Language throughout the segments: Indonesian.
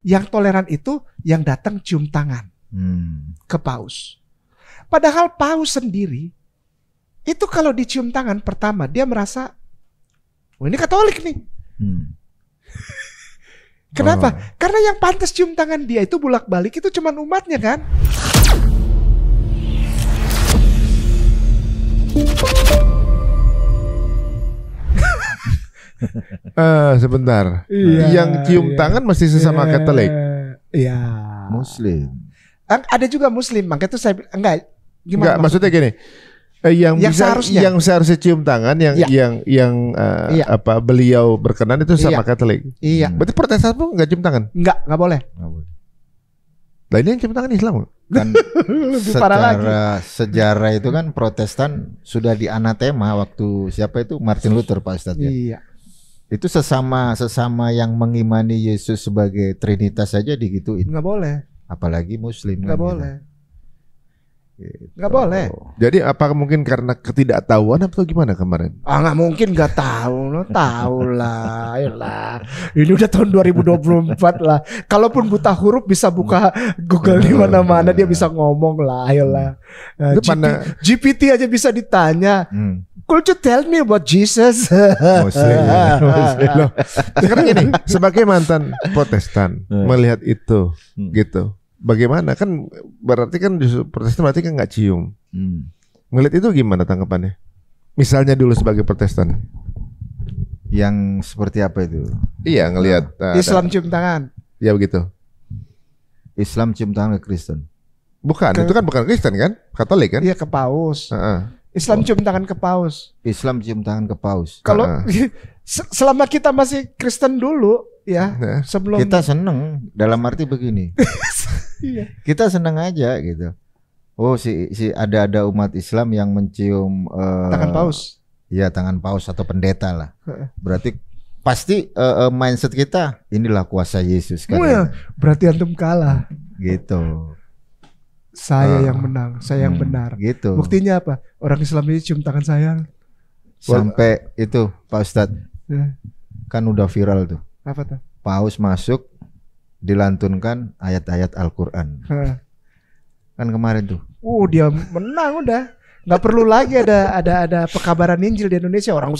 Yang toleran itu yang datang cium tangan ke paus. Padahal paus sendiri itu kalau dicium tangan pertama dia merasa, oh ini Katolik nih. Kenapa? Karena yang pantas cium tangan dia itu bolak-balik itu cuman umatnya kan. Sebentar. Yang cium tangan mesti sesama Katolik. Iya. Muslim. Ada juga Muslim, makanya itu saya enggak. Gimana? Enggak, maksudnya gini. Yang seharusnya cium tangan yang apa beliau berkenan itu sama Katolik. Iya. Berarti Protestan pun enggak cium tangan? Enggak boleh. Nah ini yang cium tangan Islam. Kan secara sejarah itu kan Protestan sudah dianatema waktu siapa itu Martin Luther Pak Ustadz ya. Iya. Itu sesama yang mengimani Yesus sebagai Trinitas saja digituin. Enggak boleh. Apalagi Muslim. Enggak boleh. Nggak boleh. Jadi apakah mungkin karena ketidaktahuan atau gimana kemarin? Nggak mungkin nggak tahu, lo tahu lah, ayolah. Ini udah tahun 2024 lah. Kalaupun buta huruf bisa buka Google di mana-mana dia bisa ngomong lah, ayolah. GPT aja bisa ditanya. Could you tell me about Jesus? Muslim. Loh, sekarang ini sebagai mantan Protestan melihat itu, gitu. Bagaimana kan berarti kan justru Protestan berarti kan nggak cium. Ngelihat itu gimana tanggapannya? Misalnya dulu sebagai Protestan. Yang seperti apa itu? Iya ngelihat Islam cium tangan. Ya begitu. Islam cium tangan ke Kristen. Bukan, itu kan bukan Kristen kan? Katolik kan? Iya ke paus. Islam cium tangan ke paus. Islam cium tangan ke paus. Kalau selama kita masih Kristen dulu ya, sebelum kita seneng dalam arti begini. Kita seneng aja gitu. Oh si ada umat Islam yang mencium tangan paus. Iya tangan paus atau pendeta lah. Berarti pasti mindset kita inilah kuasa Yesus kan. Berarti antum kalah. Gitu. Saya yang menang, saya yang benar. Gitu. Buktinya apa? Orang Islam ini cium tangan saya. Sampai itu Pak Ustadz kan udah viral tuh. Apa tuh? Paus masuk dilantunkan ayat-ayat Al-Quran. Kan kemarin tuh. Dia menang udah. Nggak perlu lagi ada pekabaran Injil di Indonesia. Orang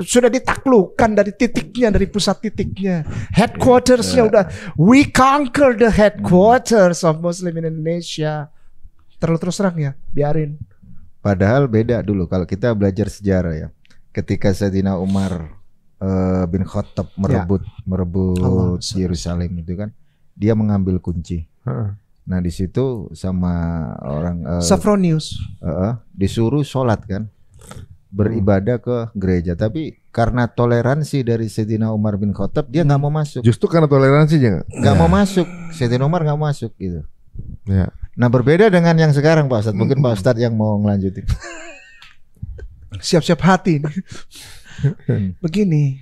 sudah ditaklukkan dari titiknya, dari pusat titiknya. Headquartersnya udah. We conquer the headquarters of Muslim in Indonesia. Terus terang ya, biarin. Padahal beda dulu kalau kita belajar sejarah ya. Ketika Sayyidina Umar bin Khattab merebut Yerusalem itu kan, dia mengambil kunci. Nah di situ sama orang Sophronius disuruh sholat kan, beribadah ke gereja. Tapi karena toleransi dari Sayyidina Umar bin Khattab dia nggak mau masuk. Justru karena toleransinya nggak mau masuk. Sayyidina Umar nggak masuk gitu. Ya. Nah berbeda dengan yang sekarang Pak Ustadz. Mungkin Pak Ustadz yang mau ngelanjutin. Siap-siap hati nih. Begini,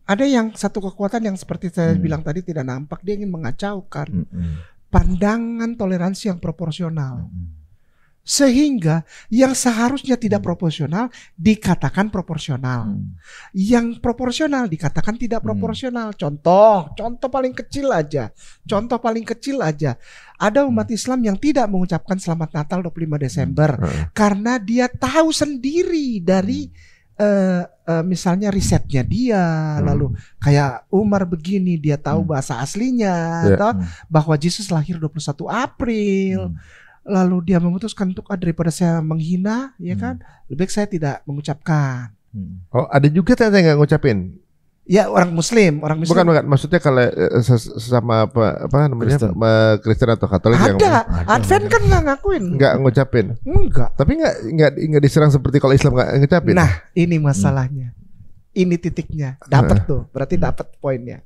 ada yang satu kekuatan yang seperti saya bilang tadi tidak nampak. Dia ingin mengacaukan pandangan toleransi yang proporsional, sehingga yang seharusnya tidak proporsional dikatakan proporsional, yang proporsional dikatakan tidak proporsional. Contoh paling kecil aja. Ada umat Islam yang tidak mengucapkan Selamat Natal 25 Desember karena dia tahu sendiri dari misalnya risetnya dia, lalu kayak Umar begini, dia tahu bahasa aslinya, atau bahwa Yesus lahir 21 April. Lalu dia memutuskan untuk daripada saya menghina, ya kan, lebih baik saya tidak mengucapkan. Oh ada juga ternyata yang nggak ngucapin. Ya orang Muslim. Bukan. Maksudnya kalau sama apa namanya Kristen atau Katolik yang Advent kan nggak ngakuin. Nggak ngucapin. Enggak. Tapi nggak diserang seperti kalau Islam nggak ngucapin. Nah ini masalahnya. Ini titiknya. Dapat tuh. Berarti dapat poinnya.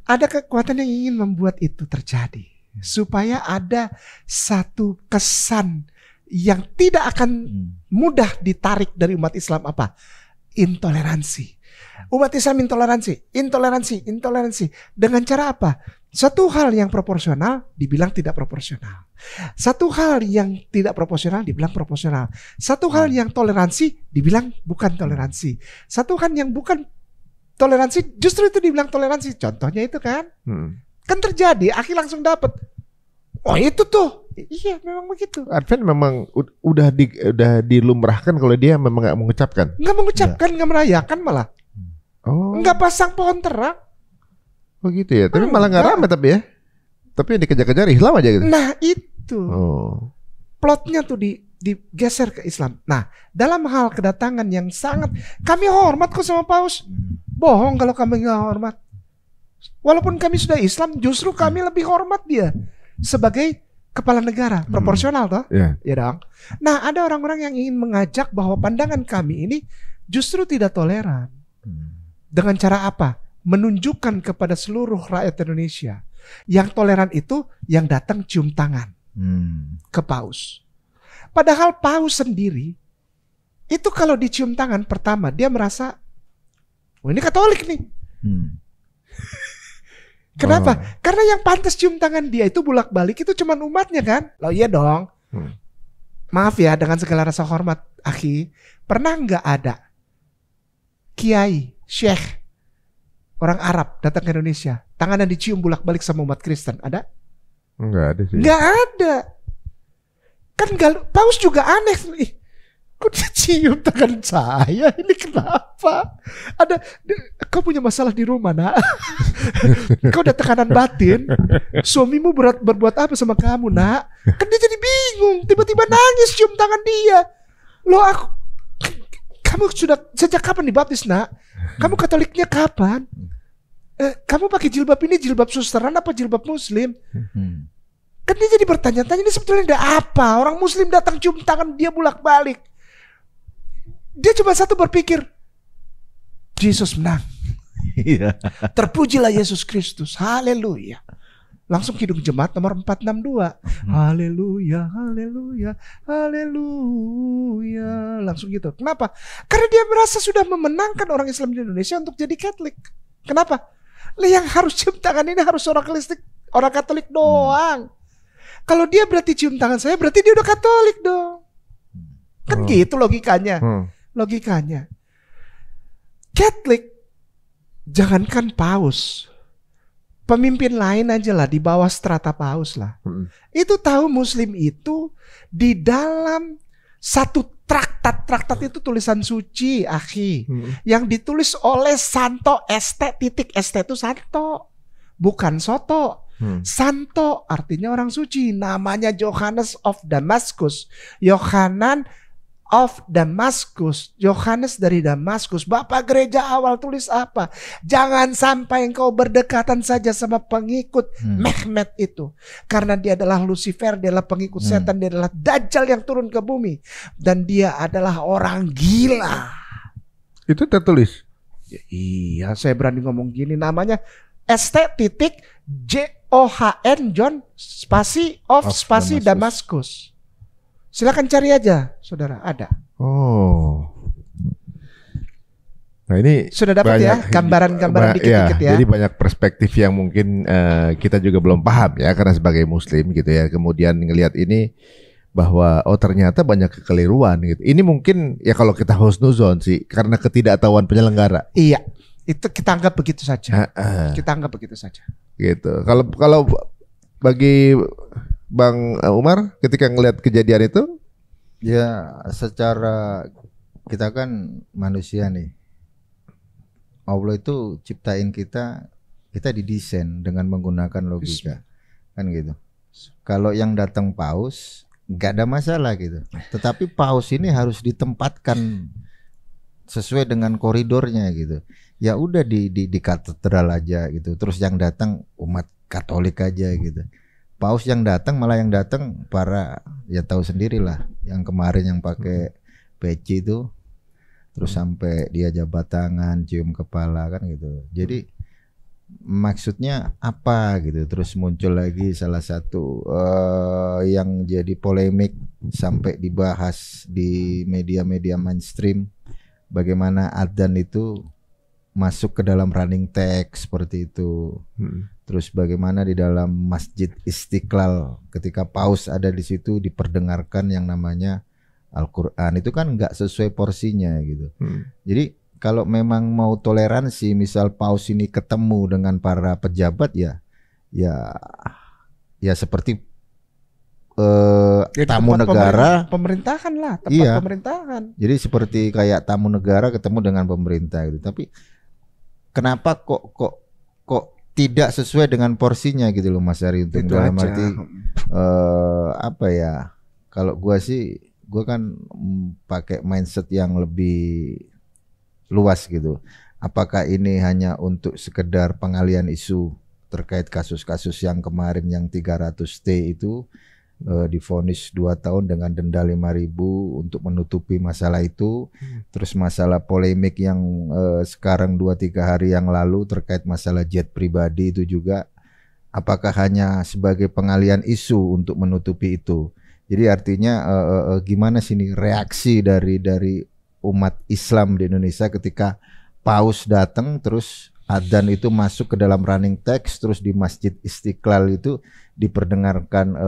Ada kekuatan yang ingin membuat itu terjadi, supaya ada satu kesan yang tidak akan mudah ditarik dari umat Islam apa? Intoleransi. Umat Islam intoleransi. Dengan cara apa? Satu hal yang proporsional dibilang tidak proporsional. Satu hal yang tidak proporsional dibilang proporsional. Satu hal yang toleransi dibilang bukan toleransi. Satu hal yang bukan toleransi, justru itu dibilang toleransi. Contohnya itu kan. Kan terjadi, Akhi langsung dapat. Oh itu tuh. Iya memang begitu. Advent memang udah dilumrahkan kalau dia memang nggak mengucapkan. Nggak mengucapkan, nggak merayakan malah. Oh. Nggak pasang pohon terang. Oh gitu ya. Tapi malah nggak ramai tapi ya. Tapi yang dikejar-kejar Islam aja gitu. Nah itu. Oh. Plotnya tuh digeser ke Islam. Nah dalam hal kedatangan yang sangat, kami hormat kok sama Paus. Bohong kalau kami nggak hormat. Walaupun kami sudah Islam, justru kami lebih hormat dia sebagai kepala negara, proporsional toh? Ya dong. Nah, ada orang-orang yang ingin mengajak bahwa pandangan kami ini justru tidak toleran. Dengan cara apa? Menunjukkan kepada seluruh rakyat Indonesia yang toleran itu yang datang cium tangan ke Paus. Padahal Paus sendiri itu kalau dicium tangan pertama dia merasa, oh ini Katolik nih. Kenapa? Karena yang pantas cium tangan dia itu bolak-balik itu cuma umatnya kan? Loh iya dong. Maaf ya dengan segala rasa hormat, Akhi, pernah nggak ada kiai, syekh, orang Arab datang ke Indonesia, tangannya dicium bolak-balik sama umat Kristen? Ada? Nggak ada sih. Nggak ada. Kan Paus juga aneh nih. Kok dia cium tangan saya? Ini kenapa? Kau punya masalah di rumah, nak? Kau ada tekanan batin? Suamimu berbuat apa sama kamu, nak? Kan dia jadi bingung. Tiba-tiba nangis cium tangan dia. Loh kamu sudah sejak kapan dibaptis, nak? Kamu Katoliknya kapan? Kamu pakai jilbab ini jilbab susteran apa jilbab muslim? Kan dia jadi bertanya-tanya, ini sebetulnya ada apa? Orang muslim datang cium tangan dia bolak-balik. Dia cuma satu berpikir, Yesus menang. Terpujilah Yesus Kristus. Haleluya. Langsung Kidung Jemaat nomor 462. Haleluya, haleluya, haleluya. Langsung gitu. Kenapa? Karena dia merasa sudah memenangkan orang Islam di Indonesia untuk jadi Katolik. Kenapa? Yang harus cium tangan ini harus orang Katolik doang. Kalau dia berarti cium tangan saya, berarti dia udah Katolik dong. Kan gitu logikanya. Logikanya. Katolik, jangankan Paus, pemimpin lain aja lah di bawah strata Paus lah. Itu tahu Muslim itu di dalam satu traktat itu tulisan suci, Akhi, yang ditulis oleh Santo ST titik ST itu Santo, bukan Soto. Santo artinya orang suci. Namanya Johannes of Damascus. Yohanes dari Damaskus. Bapak gereja awal tulis apa? Jangan sampai engkau berdekatan saja sama pengikut Mehmet itu. Karena dia adalah Lucifer, dia adalah pengikut setan, dia adalah Dajjal yang turun ke bumi. Dan dia adalah orang gila. Itu tertulis? Ya, iya, saya berani ngomong gini. Namanya ST.JOHN John spasi of spasi Damaskus. Silakan cari aja, saudara, ada. Oh. Nah ini sudah dapat ya gambaran-gambaran dikit-dikit ya. Jadi banyak perspektif yang mungkin kita juga belum paham ya karena sebagai Muslim gitu ya. Kemudian ngelihat ini bahwa ternyata banyak kekeliruan gitu. Ini mungkin ya kalau kita husnuzon sih karena ketidaktahuan penyelenggara. Iya, itu kita anggap begitu saja. Kita anggap begitu saja. Gitu. Kalau bagi Bang Umar ketika ngelihat kejadian itu, ya secara kita kan manusia nih. Allah itu ciptain kita didesain dengan menggunakan logika. Kan gitu. Kalau yang datang Paus nggak ada masalah gitu. Tetapi Paus ini harus ditempatkan sesuai dengan koridornya gitu. Ya udah di katedral aja gitu. Terus yang datang umat Katolik aja gitu. Paus yang datang malah yang datang para ya tahu sendirilah yang kemarin yang pakai peci itu terus sampai dia jabat tangan, cium kepala kan gitu. Jadi maksudnya apa gitu. Terus muncul lagi salah satu yang jadi polemik sampai dibahas di media-media mainstream bagaimana adzan itu masuk ke dalam running text seperti itu. Terus bagaimana di dalam Masjid Istiqlal ketika Paus ada di situ diperdengarkan yang namanya Al-Quran itu kan nggak sesuai porsinya gitu. Jadi kalau memang mau toleransi, misal paus ini ketemu dengan para pejabat ya seperti tamu negara, pemerintahan lah, tempat iya, pemerintahan. Jadi seperti kayak tamu negara ketemu dengan pemerintah gitu. Tapi kenapa kok tidak sesuai dengan porsinya gitu loh Mas Ari, untuk dalam arti apa ya? Kalau gua kan pakai mindset yang lebih luas gitu. Apakah ini hanya untuk sekedar pengalian isu terkait kasus-kasus yang kemarin yang 300T itu divonis 2 tahun dengan denda 5.000 untuk menutupi masalah itu. Terus masalah polemik yang sekarang 2-3 hari yang lalu terkait masalah jet pribadi itu juga, apakah hanya sebagai pengalian isu untuk menutupi itu? Jadi artinya gimana sih ini reaksi dari umat Islam di Indonesia ketika paus datang terus adzan itu masuk ke dalam running text, terus di Masjid Istiqlal itu diperdengarkan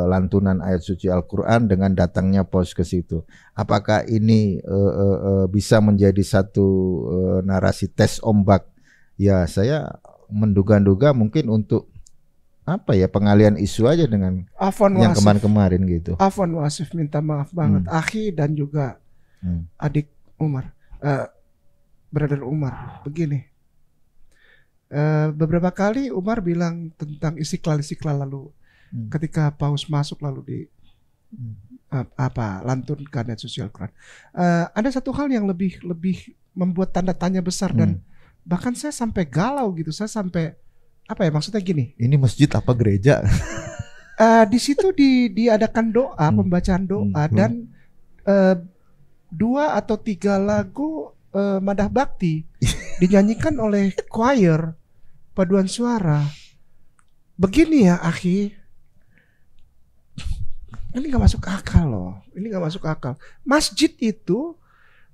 lantunan ayat suci Al-Quran dengan datangnya paus ke situ. Apakah ini bisa menjadi satu narasi tes ombak? Ya saya menduga-duga mungkin untuk apa ya, pengalian isu aja dengan yang kemarin-kemarin gitu. Afwan wasif, minta maaf banget akhi dan juga adik Umar, brother Umar. Begini, beberapa kali Umar bilang tentang Istiqlal lalu ketika paus masuk lalu di lantunkan ayat suci Al-Quran. Ada satu hal yang lebih membuat tanda tanya besar dan bahkan saya sampai galau gitu. Saya sampai apa ya, maksudnya gini, ini masjid apa gereja? Di situ diadakan doa, pembacaan doa dan 2 atau 3 lagu madah bakti dinyanyikan oleh choir, paduan suara. Begini ya akhi, ini gak masuk akal loh. Ini gak masuk akal. Masjid itu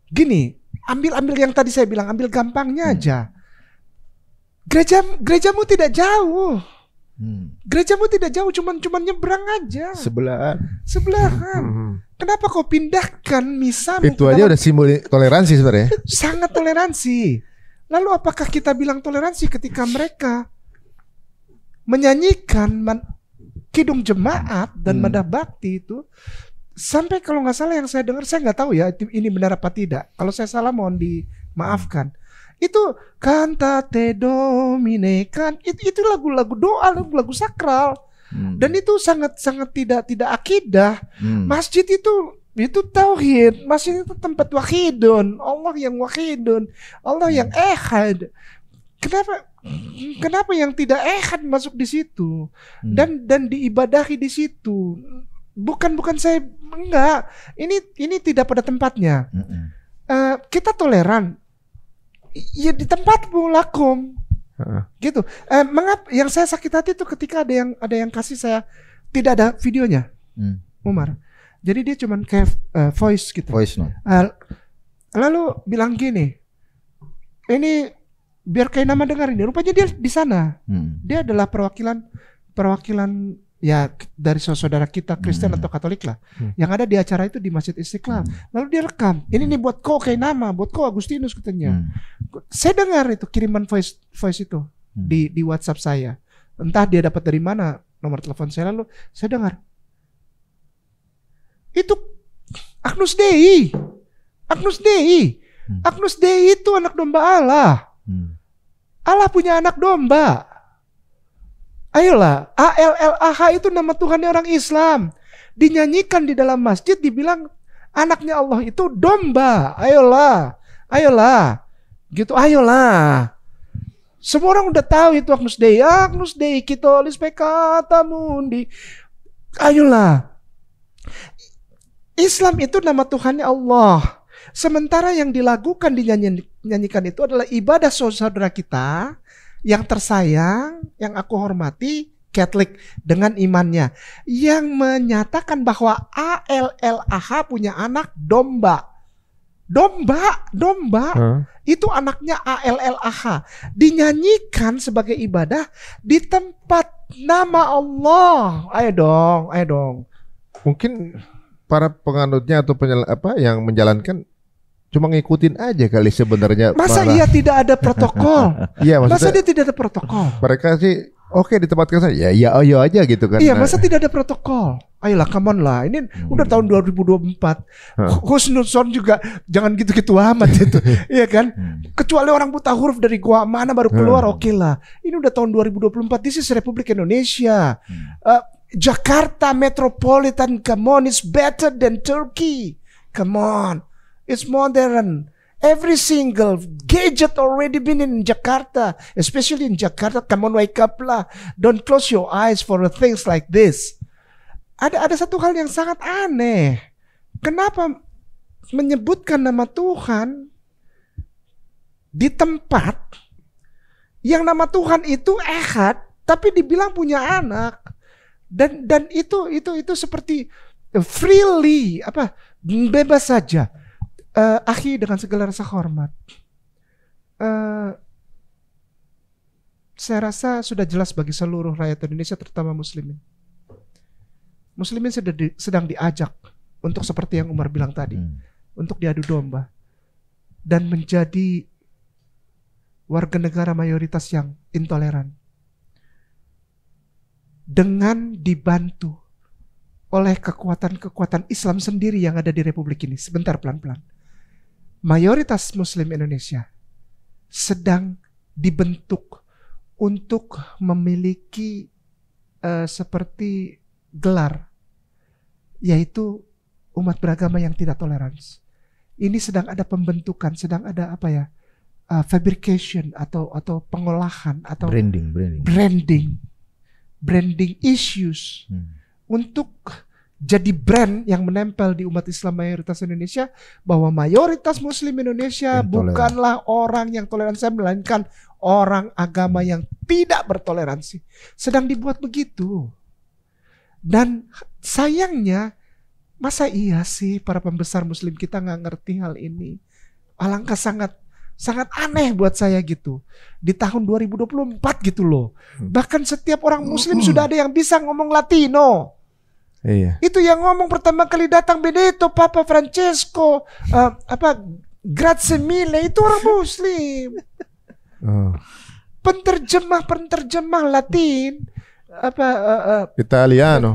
gini, ambil yang tadi saya bilang, ambil gampangnya aja. Gerejamu tidak jauh. Gerejamu tidak jauh, cuman nyebrang aja. Sebelahan. Kenapa kau pindahkan misamu? Itu aja udah simbol toleransi sebenarnya. Sangat toleransi. Lalu apakah kita bilang toleransi ketika mereka menyanyikan kidung jemaat dan madah bakti itu sampai, kalau nggak salah yang saya dengar, saya nggak tahu ya ini benar apa tidak. Kalau saya salah mohon dimaafkan. Itu Cantate Domine kan itu lagu-lagu doa, lagu-lagu sakral. Dan itu sangat tidak akidah. Masjid itu tauhid. Masjid itu tempat wahidun, Allah yang wahidun, Allah yang ehad. Kenapa yang tidak ehad masuk di situ dan diibadahi di situ? Bukan saya enggak. Ini tidak pada tempatnya. Kita toleran. Ya di tempatmu lakum. Gitu. Mengapa yang saya sakit hati itu ketika ada yang kasih saya tidak ada videonya, Umar. Jadi dia cuman kayak voice gitu. Voice note. Lalu bilang gini, ini biar kayak nama dengar ini. Rupanya dia di sana. Dia adalah perwakilan ya dari saudara kita Kristen atau Katolik lah, yang ada di acara itu di Masjid Istiqlal. Lalu dia rekam, ini nih buat kau kayak nama, buat kau Agustinus katanya. Saya dengar itu kiriman voice itu di WhatsApp saya. Entah dia dapat dari mana nomor telepon saya, lalu saya dengar. Itu Agnus Dei. Agnus Dei itu anak domba Allah. Allah punya anak domba. Ayolah, ALLAH itu nama Tuhannya orang Islam. Dinyanyikan di dalam masjid, dibilang anaknya Allah itu domba. Ayolah. Gitu, ayolah. Semua orang udah tahu itu Agnus Dei Kitolis Peccata Mundi. Ayolah. Islam itu nama Tuhannya Allah. Sementara yang dilakukan, dinyanyikan itu adalah ibadah saudara kita yang tersayang, yang aku hormati, Katolik dengan imannya, yang menyatakan bahwa ALLAH punya anak domba. Itu anaknya ALLAH, dinyanyikan sebagai ibadah di tempat nama Allah. Ayo dong. Mungkin para penganutnya atau yang menjalankan cuma ngikutin aja kali sebenarnya. Masa iya tidak ada protokol? Iya, masa dia tidak ada protokol? Mereka sih oke ditempatkan saja. Ya ayo aja gitu kan. Iya, masa tidak ada protokol? Ayolah, come on lah. Ini udah tahun 2024. Husnuzon juga jangan gitu-gitu amat itu. Iya kan? Kecuali orang buta huruf dari gua mana baru keluar, oke lah. Ini udah tahun 2024. This is Republik Indonesia. Jakarta Metropolitan, come on, it's better than Turkey. Come on. It's modern. Every single gadget already been in Jakarta, especially in Jakarta. Come on, wake up lah. Don't close your eyes for things like this. Ada satu hal yang sangat aneh. Kenapa menyebutkan nama Tuhan di tempat yang nama Tuhan itu Ehad, tapi dibilang punya anak, dan itu seperti freely bebas saja. Akhi, dengan segala rasa hormat, saya rasa sudah jelas bagi seluruh rakyat Indonesia, terutama muslimin. Muslimin sedang diajak untuk seperti yang Umar bilang tadi, untuk diadu domba dan menjadi warga negara mayoritas yang intoleran, dengan dibantu oleh kekuatan-kekuatan Islam sendiri yang ada di Republik ini. Sebentar, pelan-pelan. Mayoritas Muslim Indonesia sedang dibentuk untuk memiliki seperti gelar, yaitu umat beragama yang tidak toleransi. Ini sedang ada pembentukan, sedang ada fabrication atau pengolahan atau branding issues untuk jadi brand yang menempel di umat Islam mayoritas Indonesia, bahwa mayoritas Muslim Indonesia bukanlah orang yang toleransi, melainkan orang agama yang tidak bertoleransi. Sedang dibuat begitu. Dan sayangnya, masa iya sih para pembesar Muslim kita nggak ngerti hal ini? Alangkah sangat aneh buat saya gitu. Di tahun 2024 gitu loh. Bahkan setiap orang Muslim sudah ada yang bisa ngomong Latino. Iya. Itu yang ngomong pertama kali datang Benedetto, Papa Francesco, Grazie mille, itu orang Muslim. Penterjemah Latin, Italiano.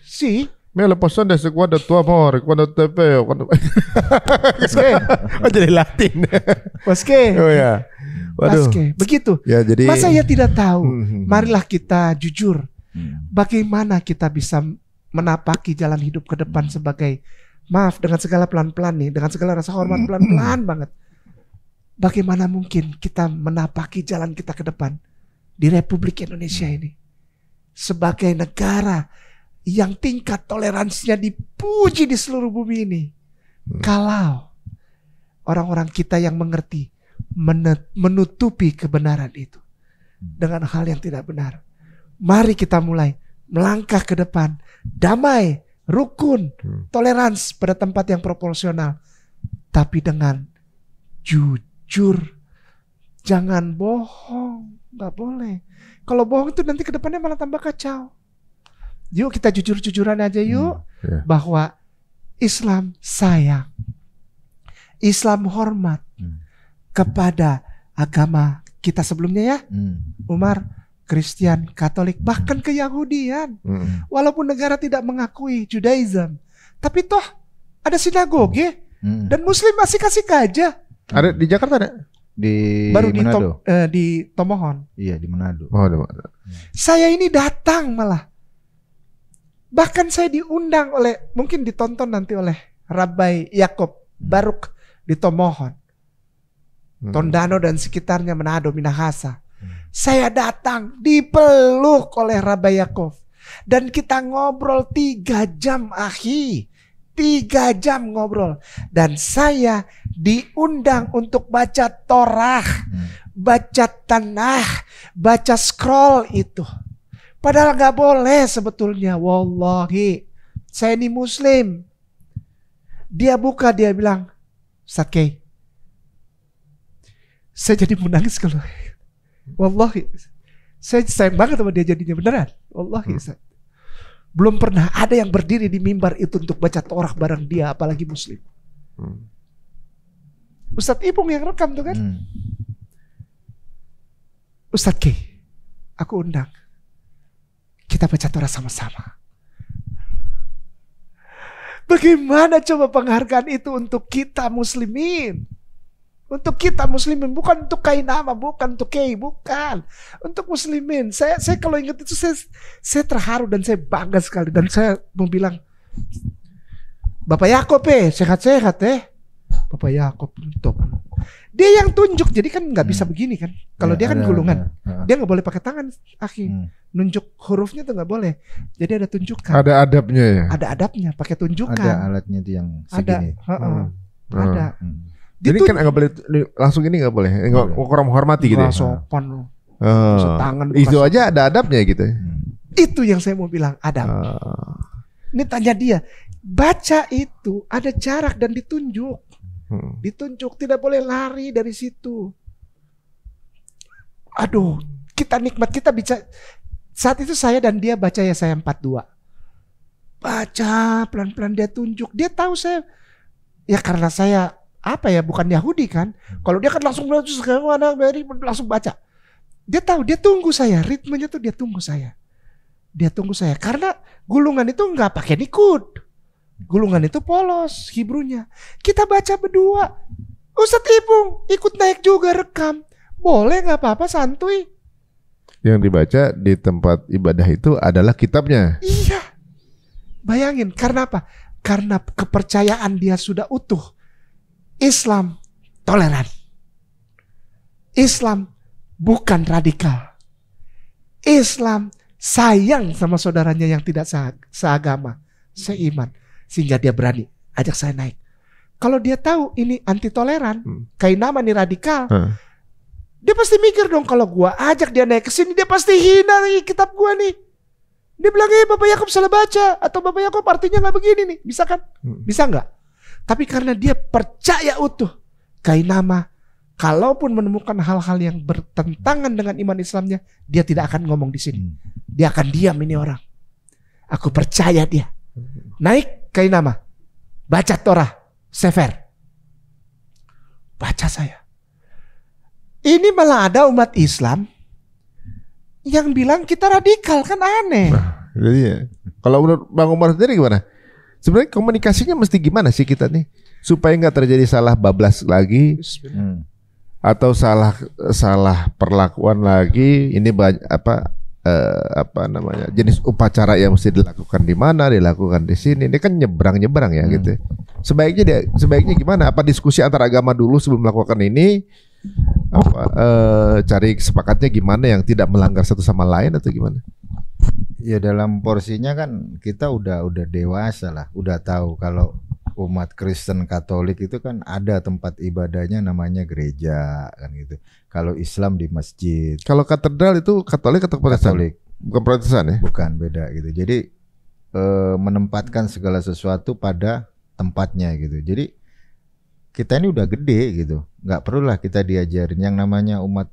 Sì. Me lo posso adesso quando tu amore, quando te veo, quando jadi Latin. Paske. Oh ya. Waduh. Paske. Begitu. Ya, jadi masa ya tidak tahu. Marilah kita jujur. Bagaimana kita bisa menapaki jalan hidup ke depan sebagai, maaf dengan segala pelan-pelan nih, dengan segala rasa hormat, pelan-pelan banget. Bagaimana mungkin kita menapaki jalan kita ke depan di Republik Indonesia ini sebagai negara yang tingkat toleransinya dipuji di seluruh bumi ini, kalau orang-orang kita yang mengerti menutupi kebenaran itu dengan hal yang tidak benar. Mari kita mulai melangkah ke depan, damai, rukun, toleransi pada tempat yang proporsional, tapi dengan jujur. Jangan bohong, nggak boleh. Kalau bohong itu nanti ke depannya malah tambah kacau. Yuk kita jujur-jujuran aja yuk, bahwa Islam sayang, Islam hormat kepada agama kita sebelumnya ya, Umar, Kristen, Katolik, bahkan ke Yahudian. Walaupun negara tidak mengakui Judaism, tapi toh ada sinagoge dan Muslim asik-asik aja. Ada di Jakarta ada? Baru di Tomohon. Iya, di Manado. Saya ini datang malah. Bahkan saya diundang mungkin ditonton nanti oleh Rabbi Yakob Baruk di Tomohon, Tondano dan sekitarnya, Manado, Minahasa. Saya datang dipeluk oleh Rabbi Yakob dan kita ngobrol 3 jam, akhi. 3 jam ngobrol. Dan saya diundang untuk baca Torah, baca Tanakh, baca scroll itu. Padahal gak boleh sebetulnya. Wallahi, saya ini Muslim. Dia buka, dia bilang, Ustaz Kay, saya jadi menangis kalau, wallahi, saya sayang banget sama dia jadinya, beneran. Wallahi, Ustaz. Belum pernah ada yang berdiri di mimbar itu untuk baca Torah bareng dia, apalagi Muslim. Ustadz Ipung yang rekam tuh kan. Ustadz K, aku undang. Kita baca Torah sama-sama. Bagaimana coba penghargaan itu untuk kita muslimin? Untuk kita muslimin, bukan untuk Kainama, bukan untuk Kei, bukan. Untuk muslimin. Saya kalau ingat itu saya terharu dan saya bangga sekali. Dan saya mau bilang, Bapak Yakob sehat-sehat Bapak Yakob top. Dia yang tunjuk, jadi kan nggak bisa begini kan. Kalau dia kan gulungan, dia nggak boleh pakai tangan, Akhi. Nunjuk hurufnya tuh nggak boleh. Jadi ada tunjukkan. Ada adabnya ya. Ada adabnya, pakai tunjukkan. Ada alatnya itu yang segini. Ada. Jadi kan nggak boleh langsung ini, nggak boleh. Kurang menghormati gitu. Nggak sopan. Tangan. Itu aja ada adabnya gitu. Itu yang saya mau bilang adab. Ini tanya dia, baca itu ada jarak dan ditunjuk. Ditunjuk, tidak boleh lari dari situ. Aduh, kita nikmat, kita bisa. Saat itu saya dan dia baca Yesaya 42. Baca pelan-pelan, dia tunjuk. Dia tahu saya, ya karena saya bukan Yahudi kan. Kalau dia kan langsung langsung baca. Dia tahu, dia tunggu saya, ritmenya tuh dia tunggu saya. Dia tunggu saya karena gulungan itu nggak pakai nikud. Gulungan itu polos Hebrunya. Kita baca berdua. Ustadz Ipung ikut naik juga rekam. Boleh, nggak apa-apa, santuy. Yang dibaca di tempat ibadah itu adalah kitabnya. Iya. Bayangin, karena apa? Karena kepercayaan dia sudah utuh. Islam toleran. Islam bukan radikal. Islam sayang sama saudaranya yang tidak seagama, seiman. Sehingga dia berani ajak saya naik. Kalau dia tahu ini anti toleran, Kainama nih radikal, dia pasti mikir dong, kalau gua ajak dia naik ke sini, dia pasti hina nih kitab gua nih. Dia bilang, Bapak Yakob salah baca, atau Bapak Yakob artinya nggak begini nih, bisa kan? Bisa nggak? Tapi karena dia percaya utuh, Kainama, kalaupun menemukan hal-hal yang bertentangan dengan iman Islamnya, dia tidak akan ngomong di sini. Dia akan diam ini orang. Aku percaya dia. Naik Kainama, baca Torah, Sefer. Baca saya. Ini malah ada umat Islam yang bilang kita radikal, kan aneh. Nah, jadi ya. Kalau menurut Bang Umar sendiri gimana? Sebenarnya komunikasinya mesti gimana sih kita nih supaya nggak terjadi salah bablas lagi, atau salah perlakuan lagi? Ini jenis upacara yang mesti dilakukan di mana, dilakukan di sini. Ini kan nyebrang ya gitu. Sebaiknya gimana? Apa diskusi antar agama dulu sebelum melakukan ini? Cari kesepakatnya gimana yang tidak melanggar satu sama lain atau gimana? Ya dalam porsinya kan kita udah dewasa lah, udah tahu kalau umat Kristen Katolik itu kan ada tempat ibadahnya namanya gereja kan gitu. Kalau Islam di masjid. Kalau katedral itu Katolik atau Protestan? Katolik. Bukan Protestan ya? Bukan, beda gitu. Jadi menempatkan segala sesuatu pada tempatnya gitu. Jadi kita ini udah gede gitu, nggak perlulah kita diajarin. Yang namanya umat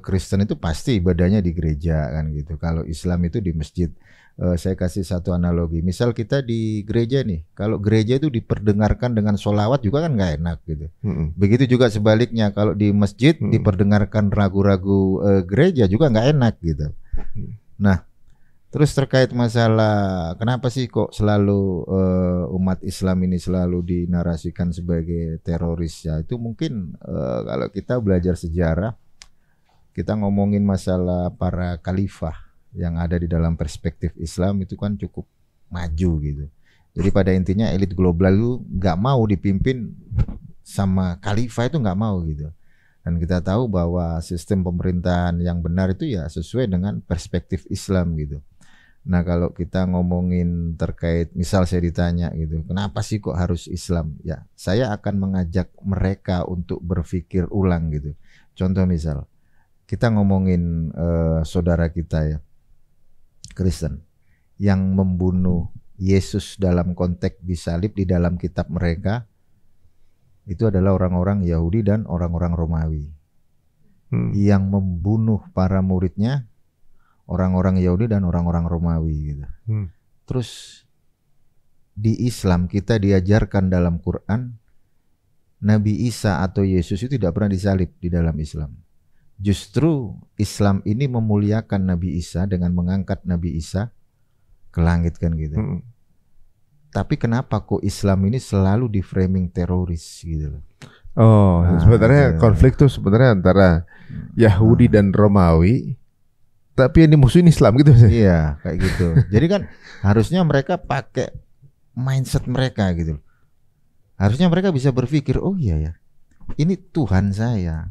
Kristen itu pasti ibadahnya di gereja kan gitu. Kalau Islam itu di masjid. Saya kasih satu analogi. Misal kita di gereja nih, kalau gereja itu diperdengarkan dengan sholawat juga kan nggak enak gitu. Begitu juga sebaliknya, kalau di masjid diperdengarkan ragu-ragu gereja juga nggak enak gitu. Nah, terus terkait masalah kenapa sih kok selalu umat Islam ini selalu dinarasikan sebagai teroris ya? Itu mungkin kalau kita belajar sejarah, kita ngomongin masalah para khalifah yang ada di dalam perspektif Islam itu kan cukup maju gitu. Jadi pada intinya elit global itu nggak mau dipimpin sama khalifah, itu nggak mau gitu. Dan kita tahu bahwa sistem pemerintahan yang benar itu ya sesuai dengan perspektif Islam gitu. Nah kalau kita ngomongin terkait, misal saya ditanya gitu, kenapa sih kok harus Islam? Ya saya akan mengajak mereka untuk berpikir ulang gitu. Contoh misal, kita ngomongin saudara kita ya, Kristen yang membunuh Yesus dalam konteks disalib di dalam kitab mereka itu adalah orang-orang Yahudi dan orang-orang Romawi. Yang membunuh para muridnya orang-orang Yahudi dan orang-orang Romawi gitu. Terus di Islam kita diajarkan dalam Quran Nabi Isa atau Yesus itu tidak pernah disalib di dalam Islam. Justru Islam ini memuliakan Nabi Isa dengan mengangkat Nabi Isa ke langit kan gitu. Tapi kenapa kok Islam ini selalu di framing teroris gitu loh. Oh, sebenarnya konflik tuh sebenarnya antara Yahudi dan Romawi. Tapi yang dimusuhin Islam gitu sih. Iya, kayak gitu. Jadi kan harusnya mereka pakai mindset mereka gitu. Harusnya mereka bisa berpikir, oh iya ya, ini Tuhan saya.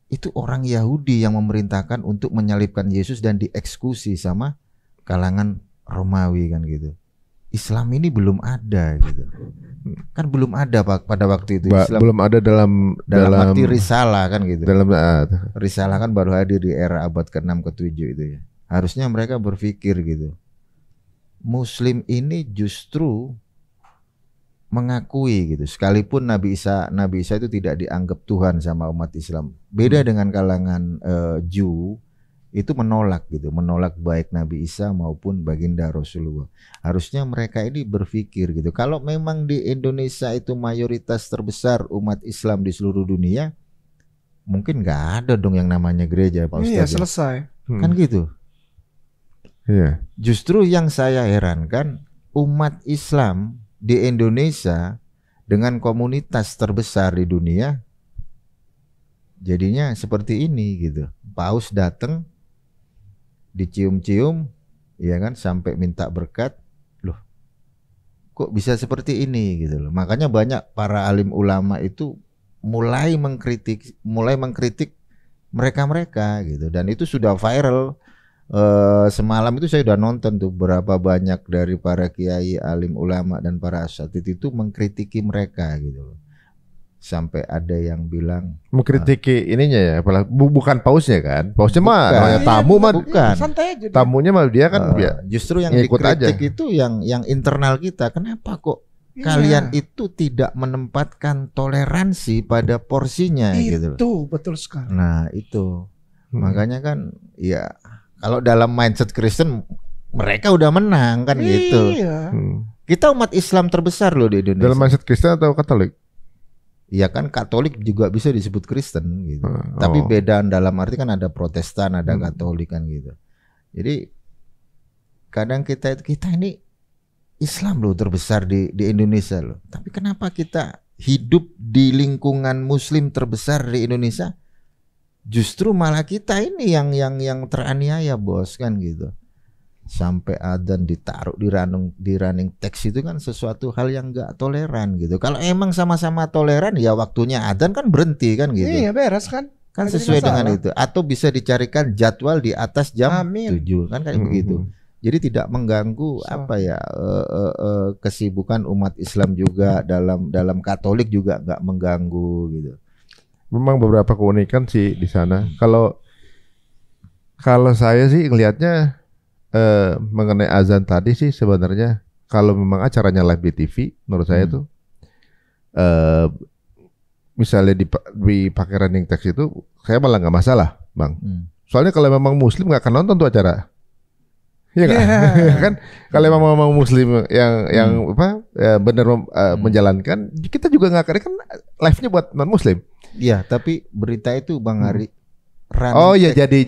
Itu orang Yahudi yang memerintahkan untuk menyalibkan Yesus dan dieksekusi sama kalangan Romawi kan gitu. Islam ini belum ada gitu. Kan belum ada pada waktu itu Islam. Belum ada dalam arti risalah kan gitu. Dalam risalah kan baru hadir di era abad ke-6 ke-7 itu ya. Harusnya mereka berpikir gitu. Muslim ini justru mengakui gitu. Sekalipun Nabi Isa itu tidak dianggap Tuhan sama umat Islam. Beda dengan kalangan Jew itu menolak gitu, menolak baik Nabi Isa maupun baginda Rasulullah. Harusnya mereka ini berpikir gitu. Kalau memang di Indonesia itu mayoritas terbesar umat Islam di seluruh dunia, mungkin nggak ada dong yang namanya gereja, Pak Ustadz. Iya, selesai. Kan gitu. Iya. Justru yang saya herankan umat Islam di Indonesia dengan komunitas terbesar di dunia jadinya seperti ini gitu. Paus datang dicium-cium, ya kan, sampai minta berkat. Loh, kok bisa seperti ini gitu loh. Makanya banyak para alim ulama itu mulai mengkritik mereka gitu. Dan itu sudah viral. Semalam itu saya udah nonton tuh berapa banyak dari para kiai, alim ulama dan para asatidz itu mengkritiki mereka gitu loh. Sampai ada yang bilang mengkritiki ininya ya, bukan pausnya kan? Pausnya mah tamu mah bukan. Tamunya mah dia kan justru yang dikritik aja. Itu yang internal kita. Kenapa kok kalian itu tidak menempatkan toleransi pada porsinya gitu loh. Itu betul sekali. Nah, itu. Makanya kan ya kalau dalam mindset Kristen mereka udah menang kan gitu. Kita umat Islam terbesar loh di Indonesia. Dalam mindset Kristen atau Katolik? Ya kan Katolik juga bisa disebut Kristen gitu. Tapi beda dalam arti kan ada Protestan, ada Katolik kan gitu. Jadi kadang kita ini Islam loh terbesar di Indonesia loh. Tapi kenapa kita hidup di lingkungan Muslim terbesar di Indonesia? Justru malah kita ini yang teraniaya bos kan gitu. Sampai adzan ditaruh di running text itu kan sesuatu hal yang gak toleran gitu. Kalau emang sama-sama toleran ya waktunya adzan kan berhenti kan gitu. Iya beres kan. Kan sesuai dengan itu. Atau bisa dicarikan jadwal di atas jam 7 kan kayak begitu. Jadi tidak mengganggu kesibukan umat Islam juga dalam Katolik juga nggak mengganggu gitu. Memang beberapa keunikan sih di sana. Kalau saya sih ngelihatnya mengenai azan tadi sih sebenarnya kalau memang acaranya live di TV menurut saya tuh misalnya dipakai running text itu saya malah nggak masalah Bang. Soalnya kalau memang Muslim nggak akan nonton tuh acara. Iya kan? Kalau memang Muslim yang benar menjalankan, kita juga nggak akan kan live-nya buat non Muslim. Iya, tapi berita itu Bang Ari. Oh ya jadi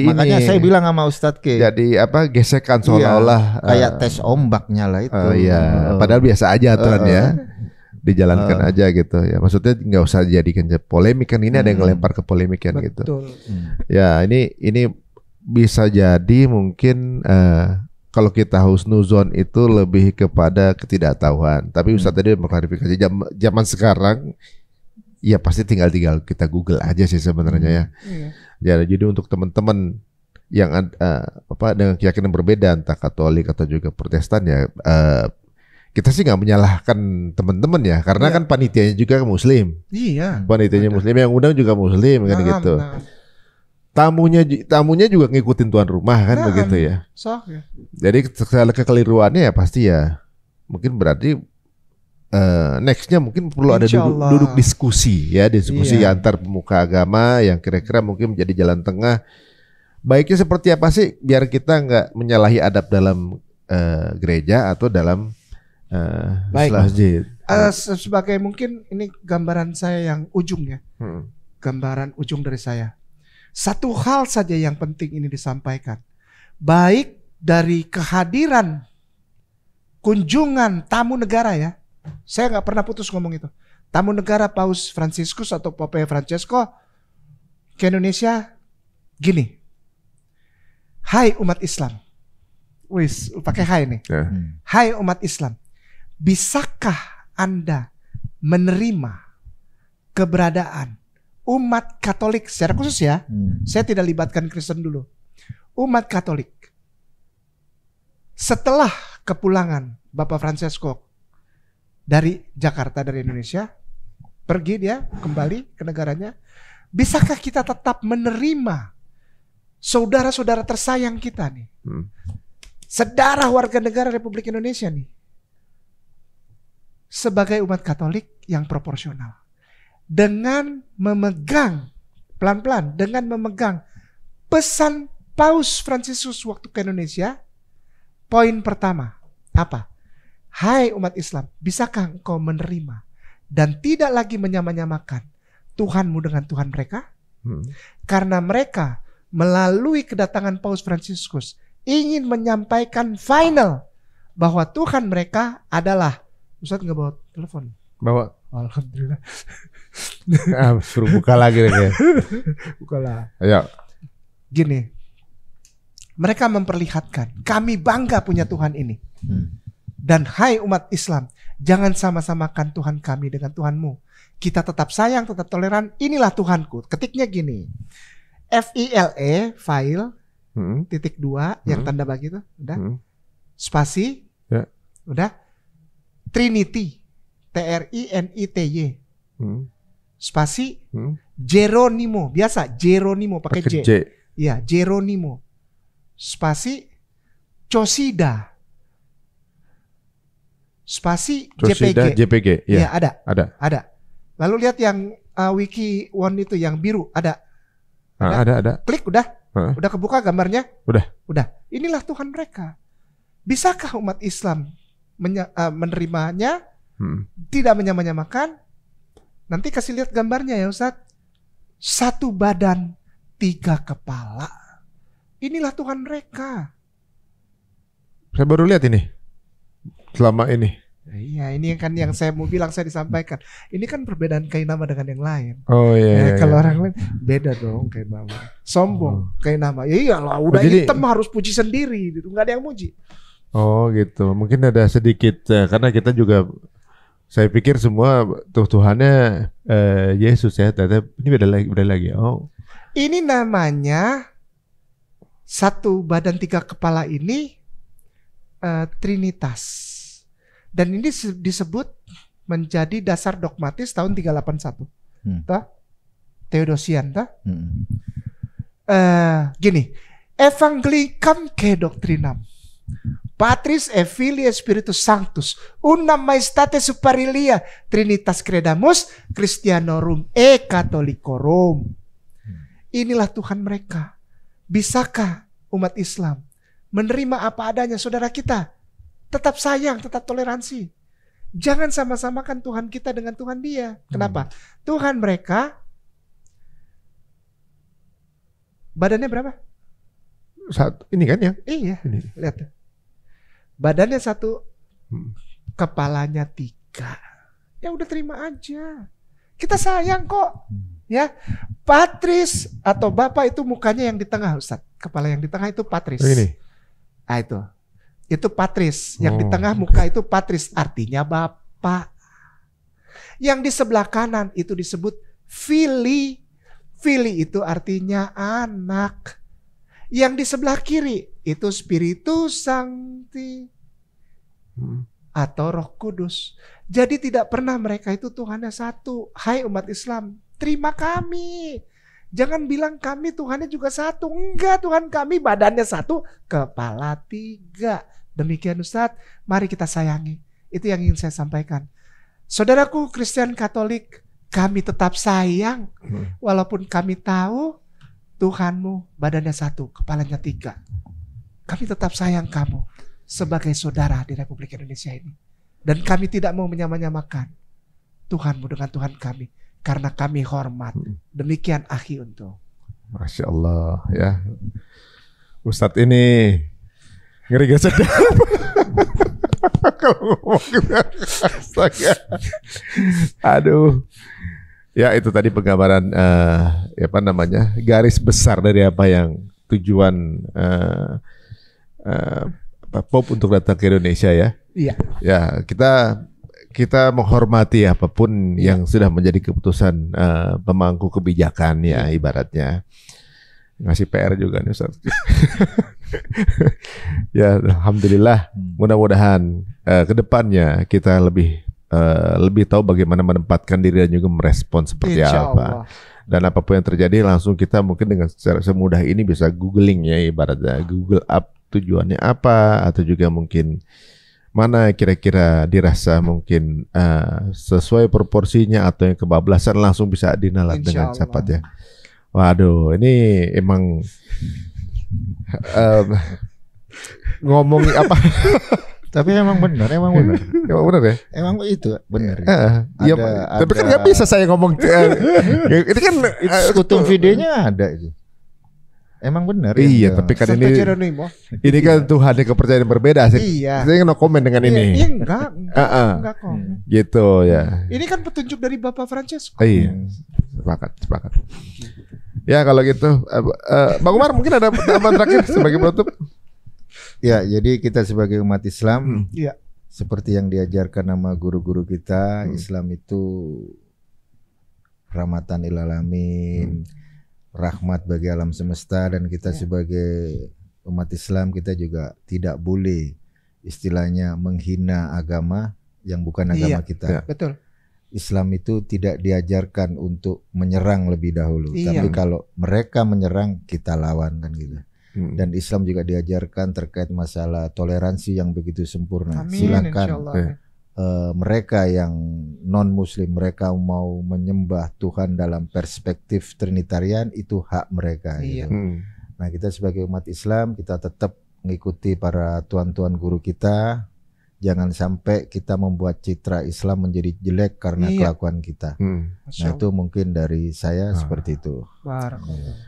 makanya ini. Saya bilang sama Ustadz K. Jadi gesekan seolah-olah kayak tes ombaknya lah itu. Padahal biasa aja aturan ya. Dijalankan aja gitu ya. Maksudnya nggak usah jadikan polemik kan, ini ada yang ngelempar ke polemik kan gitu. Ya, ini bisa jadi mungkin kalau kita husnuzon itu lebih kepada ketidaktahuan. Tapi Ustadz tadi mengklarifikasi zaman sekarang ya pasti tinggal kita Google aja sih sebenarnya ya. Ya jadi untuk teman-teman yang dengan keyakinan berbeda entah Katolik atau juga Protestan ya kita sih nggak menyalahkan teman-teman ya karena kan panitianya juga Muslim. Iya. Panitianya Muslim, yang undang juga Muslim kan gitu. Tamunya juga ngikutin tuan rumah kan begitu ya. Jadi segala kekeliruannya ya pasti ya mungkin berarti nextnya mungkin perlu ada duduk diskusi antar pemuka agama yang kira-kira mungkin menjadi jalan tengah baiknya seperti apa sih biar kita nggak menyalahi adab dalam gereja atau dalam masjid. Sebagai mungkin ini gambaran saya yang ujung ya. Gambaran ujung dari saya. Satu hal saja yang penting ini disampaikan. Baik dari kehadiran kunjungan tamu negara ya. Saya nggak pernah putus ngomong itu. Tamu negara Paus Fransiskus atau Pope Francesco ke Indonesia gini. Hai umat Islam. Wis, pakai hai nih. Hai umat Islam. Bisakah Anda menerima keberadaan umat Katolik secara khusus ya? Saya tidak libatkan Kristen dulu. Umat Katolik. Setelah kepulangan Bapak Francesco dari Jakarta, dari Indonesia, pergi dia kembali ke negaranya. Bisakah kita tetap menerima saudara-saudara tersayang kita nih, sedarah warga negara Republik Indonesia nih, sebagai umat Katolik yang proporsional, dengan memegang pelan-pelan, dengan memegang pesan Paus Fransiskus waktu ke Indonesia. Poin pertama apa? Hai umat Islam, bisakah engkau menerima dan tidak lagi menyamakan Tuhanmu dengan Tuhan mereka? Karena mereka melalui kedatangan Paus Fransiskus ingin menyampaikan final bahwa Tuhan mereka adalah, Ustadz nggak bawa telepon? Bawa. Alhamdulillah. Suruh buka lagi deh. Bukalah. Ayo. Gini, mereka memperlihatkan kami bangga punya Tuhan ini. Dan hai umat Islam, jangan sama-samakan Tuhan kami dengan Tuhanmu. Kita tetap sayang, tetap toleran. Inilah Tuhanku. Ketiknya gini. FILE, file, .2, yang tanda bagi itu. Udah. Spasi. Ya. Udah. Trinity. TRINITY. Spasi. Geronimo. Biasa. Geronimo. Pakai J. Iya. Geronimo. Spasi. Chosida. Spasi JPG. Iya, ada. Lalu lihat yang Wiki One itu yang biru, ada. Ada. Klik udah. Udah kebuka gambarnya? Udah. Inilah Tuhan mereka. Bisakah umat Islam menerimanya? Tidak menyamakan? Nanti kasih lihat gambarnya ya Ustadz. 1 badan, 3 kepala. Inilah Tuhan mereka. Saya baru lihat ini. Selama ini. Iya, ini kan yang saya mau bilang, saya disampaikan. Ini kan perbedaan Kainama dengan yang lain. Oh iya. Kalau orang lain beda dong Kainama. Sombong Kainama. Ya iyalah, udah hitam harus puji sendiri, gitu. Nggak ada yang muji. Oh gitu. Mungkin ada sedikit karena kita juga, saya pikir semua Tuhannya Yesus ya. Ternyata ini beda lagi. Oh. Ini namanya 1 badan 3 kepala ini Trinitas. Dan ini disebut menjadi dasar dogmatis tahun 381. Theodosian. Gini. Evangelicam que doctrinam. Patris et Filii et Spiritus Sanctus. Unam maestate superilia. Trinitas credamus Christianorum e Catholicorum. Inilah Tuhan mereka. Bisakah umat Islam menerima apa adanya saudara kita? Tetap sayang, tetap toleransi. Jangan sama-samakan Tuhan kita dengan Tuhan dia. Kenapa? Tuhan mereka badannya berapa? Ini kan ya? Iya, lihat. Badannya 1, kepalanya 3. Ya udah terima aja. Kita sayang kok. Ya, Patris atau Bapak itu mukanya yang di tengah, Ustaz. Kepala yang di tengah itu Patris. Ini. Itu Patris. Yang di tengah muka itu Patris, artinya Bapak. Yang di sebelah kanan itu disebut Filii. Filii itu artinya anak. Yang di sebelah kiri itu Spiritus Sancti atau Roh Kudus. Jadi tidak pernah mereka itu Tuhannya satu. Hai umat Islam, terima kami. Jangan bilang kami Tuhannya juga satu. Enggak, Tuhan kami badannya 1, kepala 3. Demikian Ustadz, mari kita sayangi. Itu yang ingin saya sampaikan. Saudaraku Kristen Katolik, kami tetap sayang. Walaupun kami tahu Tuhanmu badannya satu, kepalanya 3. Kami tetap sayang kamu sebagai saudara di Republik Indonesia ini. Dan kami tidak mau menyamakan Tuhanmu dengan Tuhan kami, karena kami hormat. Demikian akhi Untung. Masya Allah ya. Ustadz ini ngeri gak sedap. Kalau ngomong gitu, astaga. Aduh. Ya itu tadi penggambaran apa namanya, garis besar dari apa yang tujuan Pope untuk datang ke Indonesia ya. Iya. Ya kita menghormati apapun yang sudah menjadi keputusan pemangku kebijakan ya, ibaratnya ngasih PR juga nih Ustaz. Ya alhamdulillah, mudah-mudahan kedepannya kita lebih tahu bagaimana menempatkan diri dan juga merespon seperti apa. Dan apapun yang terjadi langsung kita mungkin dengan semudah ini bisa googling ya, ibaratnya Google up tujuannya apa, atau juga mungkin mana kira-kira dirasa mungkin sesuai proporsinya atau yang kebablasan, langsung bisa dinalat dengan cepat ya. Waduh, ini emang ngomong apa? Tapi emang benar. Emang benar ya? Emang itu benar. Iya, tapi kan nggak bisa saya ngomong. Ini kan kutum videonya ada itu. Emang benar. Iya, tapi kan ini kan Tuhan yang kepercayaan berbeda. Iya. Saya no komen dengan ini. Iya, enggak komen. Gitu ya. Ini kan petunjuk dari Bapak Francesco. Iya, sepakat. Ya kalau gitu, Bang Umar mungkin ada tambahan terakhir sebagai penutup. Ya, jadi kita sebagai umat Islam, Iya. seperti yang diajarkan nama guru-guru kita, Islam itu rahmatan lil alamin, rahmat bagi alam semesta, dan kita sebagai umat Islam kita juga tidak boleh istilahnya menghina agama yang bukan agama kita. Betul. Islam itu tidak diajarkan untuk menyerang lebih dahulu, tapi kalau mereka menyerang kita lawan kan gitu. Dan Islam juga diajarkan terkait masalah toleransi yang begitu sempurna. Amin, silakan mereka yang non Muslim, mereka mau menyembah Tuhan dalam perspektif Trinitarian, itu hak mereka. Gitu. Nah kita sebagai umat Islam kita tetap mengikuti para tuan-tuan guru kita. Jangan sampai kita membuat citra Islam menjadi jelek karena kelakuan kita. Nah itu mungkin dari saya seperti itu.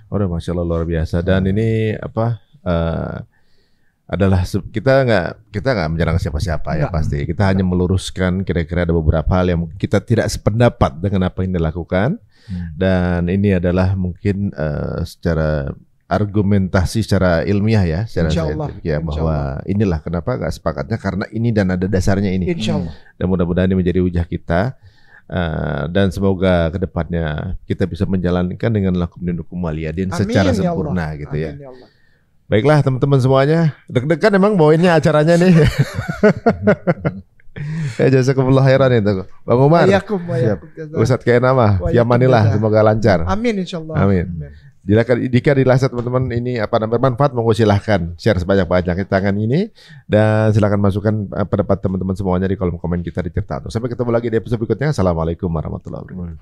Udah Masya Allah luar biasa. Dan ini apa adalah kita nggak menyerang siapa-siapa ya pasti. Kita hanya meluruskan kira-kira ada beberapa hal yang kita tidak sependapat dengan apa yang dilakukan. Dan ini adalah mungkin secara argumentasi secara ilmiah ya, secara saintifik ya, bahwa inilah kenapa gak sepakatnya karena ini dan ada dasarnya ini. Dan mudah-mudahan ini menjadi hujah kita, dan semoga kedepannya kita bisa menjalankan dengan lakum dinukum waliyadin secara sempurna gitu ya. Baiklah teman-teman semuanya, deg-degan emang bawainnya acaranya nih. Ya jazakumullah khairan itu Bang Umar. Ustadz Kainama, Yamanillah, semoga lancar. Amin insyaallah. Amin. Jika dirasa teman-teman ini bermanfaat, monggo silahkan share sebanyak-banyaknya tangan ini, dan silahkan masukkan pendapat teman-teman semuanya di kolom komen kita di Tirta. Sampai ketemu lagi di episode berikutnya. Assalamualaikum warahmatullahi wabarakatuh.